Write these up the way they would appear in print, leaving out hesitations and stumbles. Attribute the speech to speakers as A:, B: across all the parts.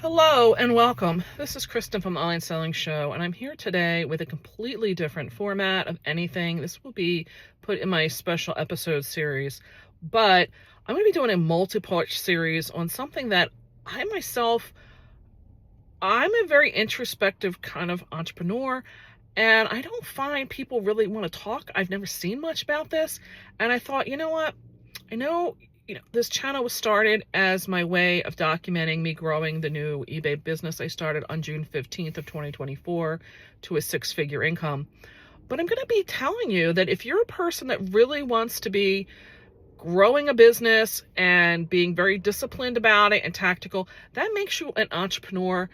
A: Hello and welcome. This is Kristen from the Online Selling Show, and I'm here today with a completely different format of anything. This will be put in my special episode series, but I'm going to be doing a multi-part series on something that I'm a very introspective kind of entrepreneur, and I don't find people really want to talk. I've never seen much about this, and I thought, you know what? This channel was started as my way of documenting me growing the new eBay business I started on June 15th of 2024 to a six-figure income. But I'm going to be telling you that if you're a person that really wants to be growing a business and being very disciplined about it and tactical, that makes you an entrepreneur.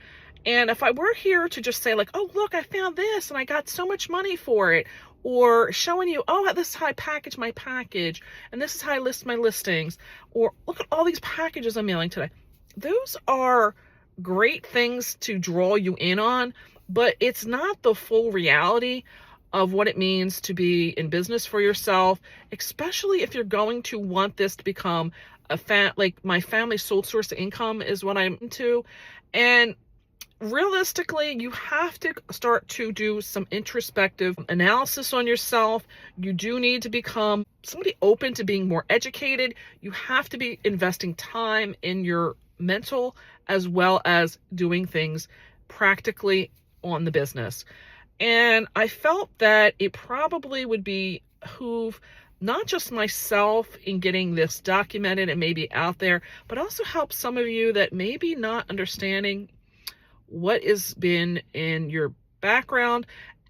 A: And if I were here to just say like, oh, look, I found this and I got so much money for it, or showing you, oh, this is how I package my package, and this is how I list my listings, or look at all these packages I'm mailing today. Those are great things to draw you in on, but it's not the full reality of what it means to be in business for yourself, especially if you're going to want this to become like my family's sole source of income is what I'm into. And realistically, you have to start to do some introspective analysis on yourself. You do need to become somebody open to being more educated. You have to be investing time in your mental as well as doing things practically on the business. And I felt that it probably would behoove not just myself in getting this documented and maybe out there, but also help some of you that may be not understanding what has been in your background.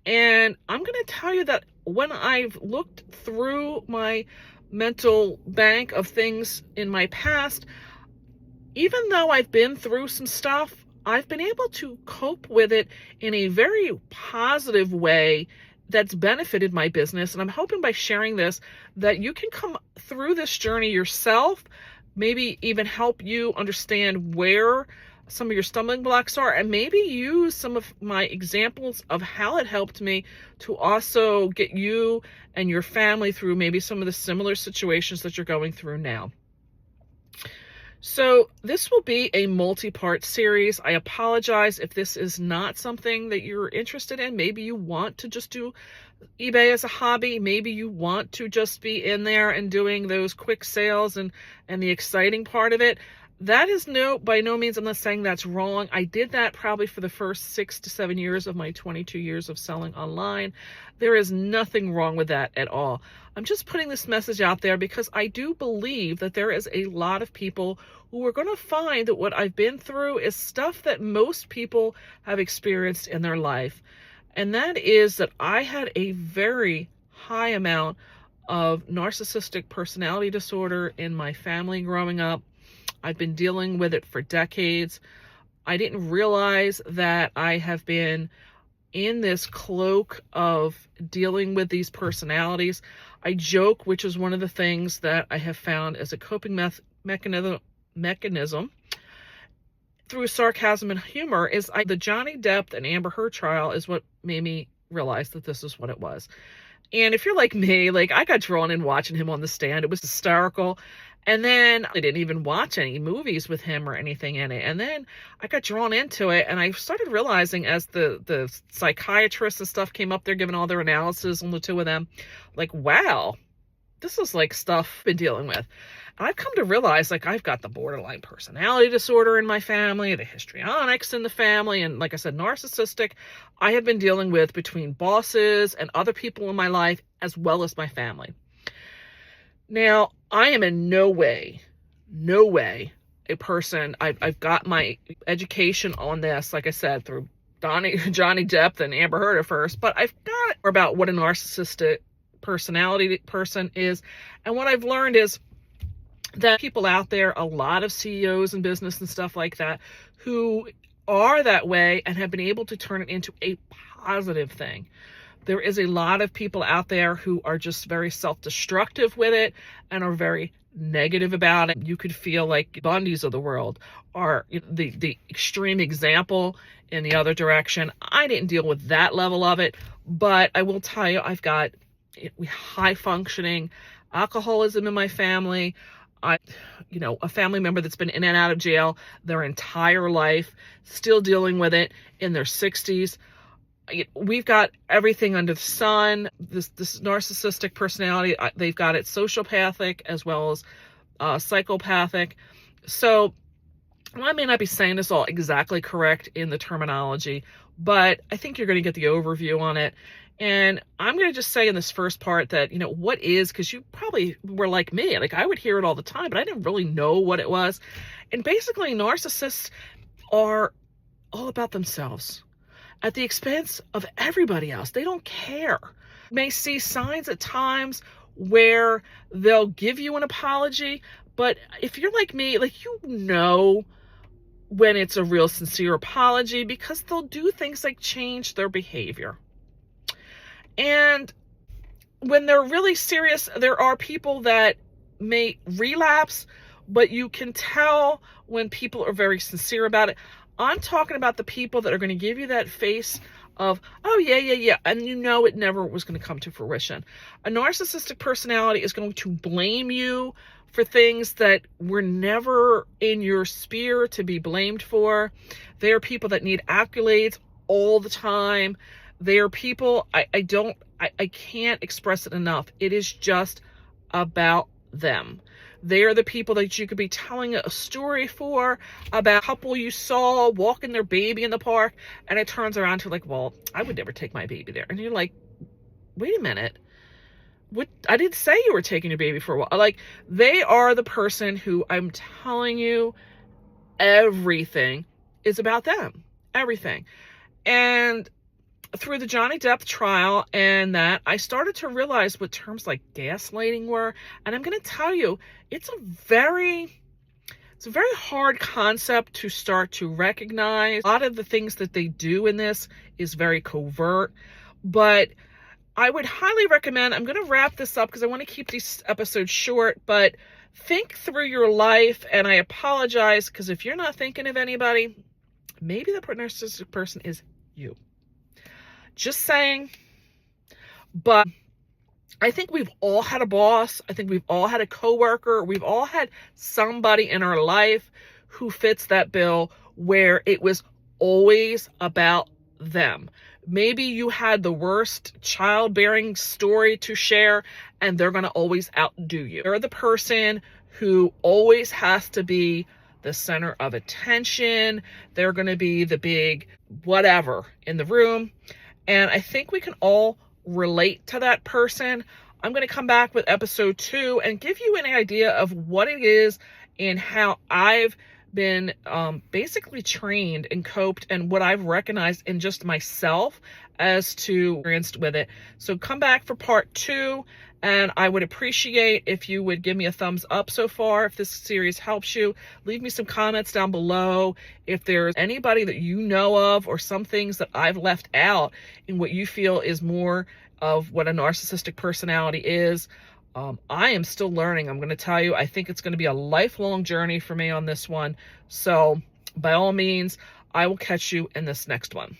A: And I'm going to tell you that when I've looked through my mental bank of things in my past, even though I've been through some stuff, I've been able to cope with it in a very positive way that's benefited my business. And I'm hoping by sharing this that you can come through this journey yourself, maybe even help you understand where some of your stumbling blocks are, and maybe use some of my examples of how it helped me to also get you and your family through maybe some of the similar situations that you're going through now. So this will be a multi-part series. I apologize if this is not something that you're interested in. Maybe you want to just do eBay as a hobby. Maybe you want to just be in there and doing those quick sales and the exciting part of it. That is by no means, I'm not saying that's wrong. I did that probably for the first 6 to 7 years of my 22 years of selling online. There is nothing wrong with that at all. I'm just putting this message out there because I do believe that there is a lot of people who are going to find that what I've been through is stuff that most people have experienced in their life. And that is that I had a very high amount of narcissistic personality disorder in my family growing up. I've been dealing with it for decades. I didn't realize that I have been in this cloak of dealing with these personalities. I joke, which is one of the things that I have found as a coping mechanism through sarcasm and humor, is the Johnny Depp and Amber Heard trial is what made me realize that this is what it was. And if you're like me, I got drawn in watching him on the stand. It was hysterical. And then I didn't even watch any movies with him or anything in it. And then I got drawn into it, and I started realizing as the psychiatrists and stuff came up there giving all their analysis on the two of them, wow, this is stuff I've been dealing with. And I've come to realize I've got the borderline personality disorder in my family, the histrionics in the family, and like I said, narcissistic. I have been dealing with between bosses and other people in my life as well as my family. Now, I am in no way a person. I've got my education on this, like I said, through Johnny Depp and Amber Heard at first, but I've got about what a narcissistic personality person is. And what I've learned is that people out there, a lot of CEOs in business and stuff like that, who are that way and have been able to turn it into a positive thing. There is a lot of people out there who are just very self-destructive with it and are very negative about it. You could feel like Bundys of the world are the extreme example in the other direction. I didn't deal with that level of it, but I will tell you, I've got high functioning alcoholism in my family. A family member that's been in and out of jail their entire life, still dealing with it in their 60s. We've got everything under the sun. This narcissistic personality, they've got it sociopathic as well as psychopathic. So I may not be saying this all exactly correct in the terminology, but I think you're going to get the overview on it. And I'm going to just say in this first part that, what is, because you probably were like me, like I would hear it all the time, but I didn't really know what it was. And basically, narcissists are all about themselves at the expense of everybody else. They don't care. You may see signs at times where they'll give you an apology, but if you're like me, like, when it's a real sincere apology, because they'll do things like change their behavior. And when they're really serious, there are people that may relapse, but you can tell when people are very sincere about it. I'm talking about the people that are going to give you that face of, oh, yeah, and it never was going to come to fruition. A narcissistic personality is going to blame you for things that were never in your sphere to be blamed for. They are people that need accolades all the time. They are people, I can't express it enough. It is just about them. They are the people that you could be telling a story for about a couple you saw walking their baby in the park, and it turns around to like, well, I would never take my baby there. And you're like, wait a minute. What? I didn't say you were taking your baby for a while. Like, they are the person who, I'm telling you, everything is about them. Everything. And through the Johnny Depp trial and that, I started to realize what terms like gaslighting were. And I'm going to tell you, it's a very hard concept to start to recognize. A lot of the things that they do in this is very covert, but I would highly recommend, I'm going to wrap this up because I want to keep these episodes short, but think through your life. And I apologize because if you're not thinking of anybody, maybe the narcissistic person is you. Just saying. But I think we've all had a boss. I think we've all had a coworker. We've all had somebody in our life who fits that bill where it was always about them. Maybe you had the worst childbearing story to share and they're going to always outdo you. They're the person who always has to be the center of attention. They're going to be the big whatever in the room. And I think we can all relate to that person. I'm going to come back with episode 2 and give you an idea of what it is and how I've been basically trained and coped and what I've recognized in just myself as to experienced with it. So come back for part 2. And I would appreciate if you would give me a thumbs up so far. If this series helps you, leave me some comments down below. If there's anybody that you know of or some things that I've left out in what you feel is more of what a narcissistic personality is. I am still learning. I'm going to tell you, I think it's going to be a lifelong journey for me on this one. So by all means, I will catch you in this next one.